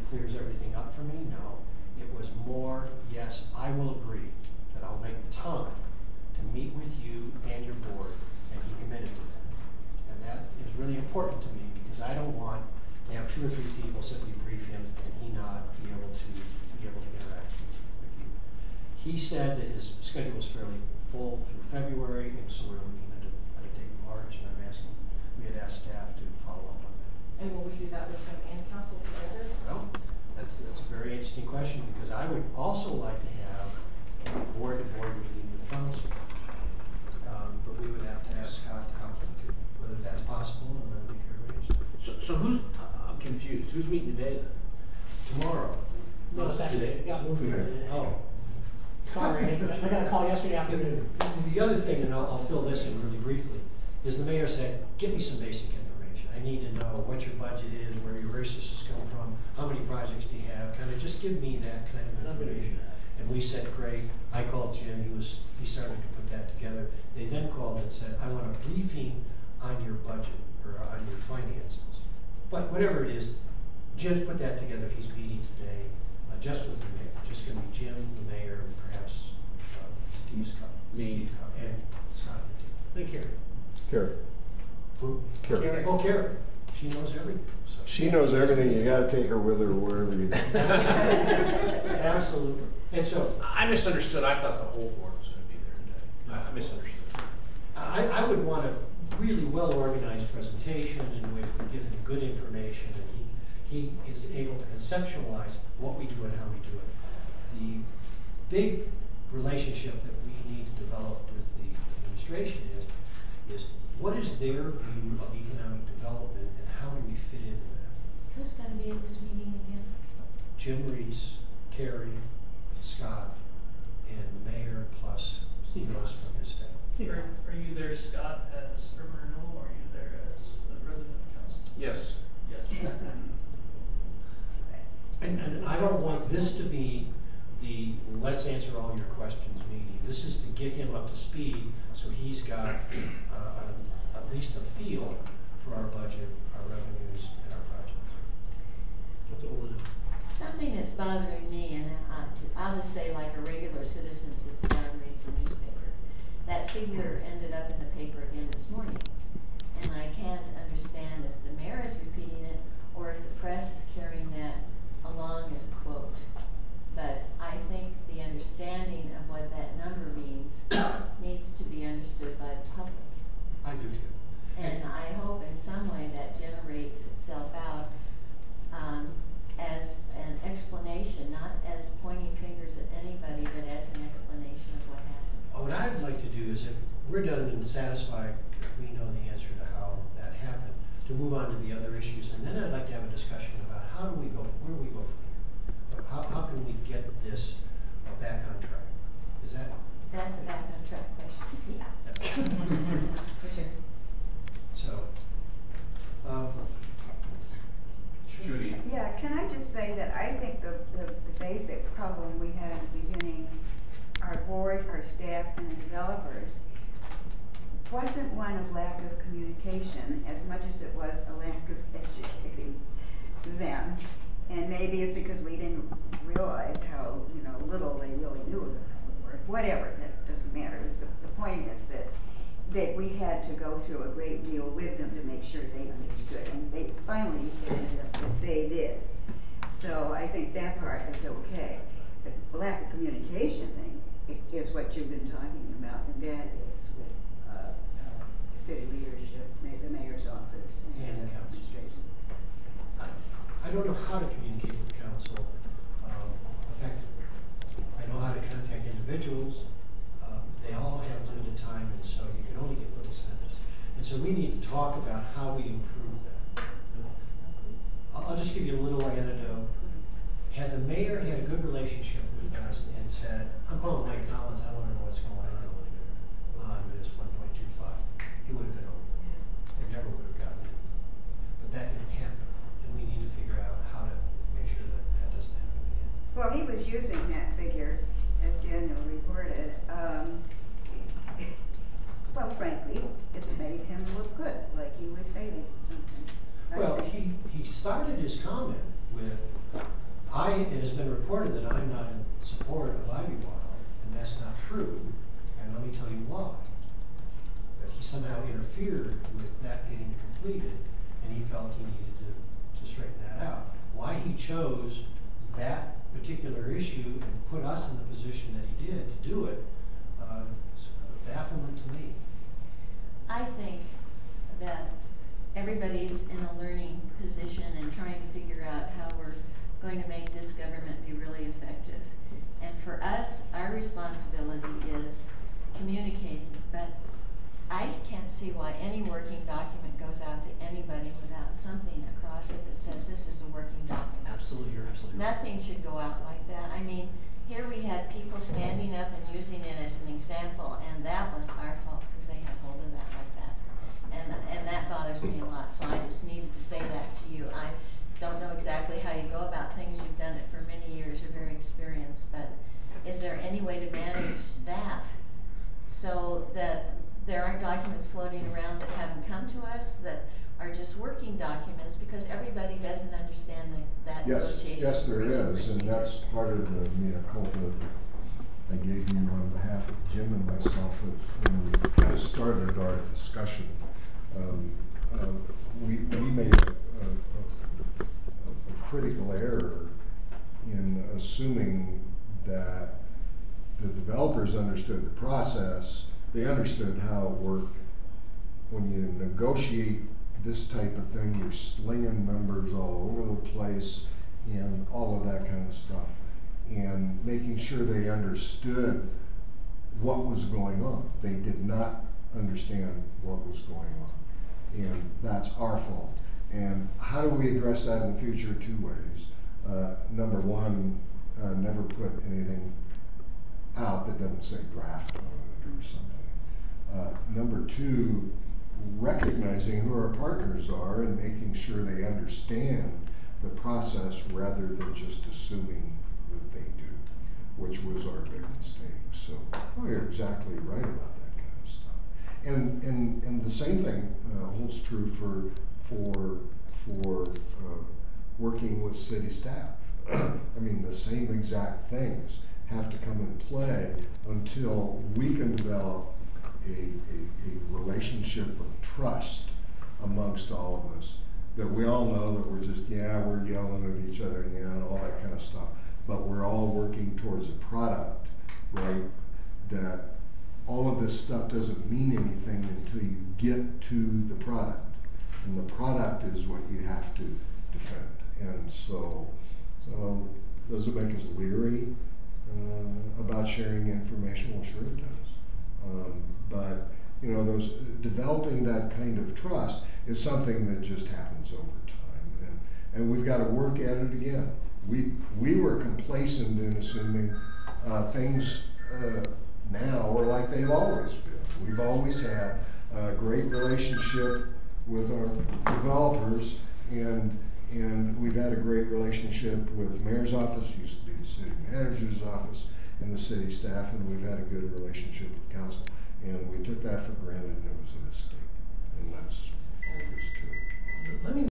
clears everything up for me? No. It was more, yes, I will agree that I'll make the time to meet with you and your board, and he committed to that. And that is really important to me because I don't want to have 2 or 3 people simply brief him and he not be able to interact with you. He said that his schedule was fairly full through February, and so we're looking at a date in March, and we had asked staff to follow up on that. And will we do that with him and council together? Well, that's a very interesting question because I would also like to have a board-to-board meeting with council. But we would have to ask whether that's possible and whether we could arrange it. So who's, I'm confused, who's meeting today then? Tomorrow. No, it's today. Got moved today. Oh. Sorry, I got a call yesterday afternoon. The other thing, and I'll fill this in really briefly, is the mayor said, give me some basic information. I need to know what your budget is, where your resources come from, how many projects do you have, kind of just give me that kind of information. And we said, great. I called Jim, he started to put that together. They then called and said, I want a briefing on your budget or on your finances. But whatever it is, Jim's put that together. He's meeting today just with the mayor. Just going to be Jim, the mayor, and perhaps Steve and Scott. Thank you. Carrie. Who? Carrie. Oh, Carrie. She knows everything. So. She knows everything. You got to take her with her wherever you go. Absolutely. And so I misunderstood. I thought the whole board was going to be there today. I misunderstood. I would want a really well-organized presentation in which we give him good information and he is able to conceptualize what we do and how we do it. The big relationship that we need to develop with the administration is what is their view of economic development and how do we fit into that? Who's going to be at this meeting again? Jim Reese, Carrie, Scott, and the mayor plus Steve Ross from his staff. Are you there, Scott, as urban renewal, or are you there as the president of the council? Yes. Yes. And I don't want this to be the let's answer all your questions meeting. This is to get him up to speed so he's got at least a feel for our budget, our revenues, and our projects. That's what we'll do. Something that's bothering me, and I'll just say like a regular citizen sits down and reads the newspaper. That figure ended up in the paper again this morning. And I can't understand if the mayor is repeating it or if the press is carrying that along as a quote. But I think the understanding of what that number means needs to be understood by the public. I do too. And I hope in some way that generates itself out as an explanation, not as pointing fingers at anybody, but as an explanation of what happened. What I'd like to do is if we're done and satisfied that we know the answer to how that happened, to move on to the other issues. And then I'd like to have a discussion about how do we go, where do we go from here? How can we get this back on track? Is that? That's a back on track question. Yeah. For sure. So, Judy. Yeah, can I just say that I think the basic problem we had in the beginning, our board, our staff, and the developers, wasn't one of lack of communication as much as it was a lack of educating them. And maybe it's because we didn't realize how little they really knew about how it worked. Whatever, that doesn't matter. The point is that we had to go through a great deal with them to make sure they understood, and they finally ended up that they did. So I think that part is okay. The lack of communication thing is what you've been talking about, and that is with city leadership, the mayor's office, and the administration. I don't know how to communicate with council effectively. I know how to contact individuals. They all have limited time, and so you can only get little snippets. And so we need to talk about how we improve that. I'll just give you a little anecdote. Had the mayor had a good relationship with us and said, I'm calling Mike Collins, I want to know what's going on over there on this 1.25, it would have been over. They never would have gotten it. But that didn't happen, and we need to figure out how to make sure that that doesn't happen again. Well, he was using that figure, as Daniel reported. Well, frankly, it made him look good, like he was saving something. Well, he started his comment with, It has been reported that I'm not in support of Ivy Wild, and that's not true. And let me tell you why. That he somehow interfered with that getting completed, and he felt he needed to straighten that out. Why he chose that particular issue and put us in the position that he did to do it, is a bafflement to me. I think that everybody's in a learning position and trying to figure out how we're going to make this government be really effective. And for us, our responsibility is communicating, but I can't see why any working document goes out to anybody without something across it that says this is a working document. Absolutely, you're absolutely right. Nothing should go out like that. I mean, here we had people standing up and using it as an example, and that was our fault because they had hold of that like that. And that bothers me a lot, so I just needed to say that to you. I don't know exactly how you go about things. You've done it for many years. You're very experienced, but is there any way to manage that so that there aren't documents floating around that haven't come to us that are just working documents because everybody doesn't understand that negotiation? Yes, there is, and that's part of the mea culpa I gave you on behalf of Jim and myself when we started our discussion. We made a critical error in assuming that the developers understood the process. They understood how it worked. When you negotiate this type of thing, you're slinging numbers all over the place and all of that kind of stuff, and making sure they understood what was going on. They did not understand what was going on, and that's our fault. And how do we address that in the future? Two ways. Number one, never put anything out that doesn't say draft on it or something. Number two, recognizing who our partners are and making sure they understand the process rather than just assuming that they do, which was our big mistake. So you're exactly right about that kind of stuff. And the same thing holds true for working with city staff. I mean, the same exact things have to come in play until we can develop a relationship of trust amongst all of us, that we all know that we're just, we're yelling at each other, and all that kind of stuff, but we're all working towards a product, right? That all of this stuff doesn't mean anything until you get to the product, and the product is what you have to defend. And so does it make us leery about sharing information? Well, sure it does. But those developing that kind of trust is something that just happens over time, and we've got to work at it again. We were complacent in assuming things now are like they've always been. We've always had a great relationship with our developers, and we've had a great relationship with mayor's office, used to be the city manager's office, and the city staff, and we've had a good relationship with council. And we took that for granted, and it was a mistake. And that's all there is to it. Let me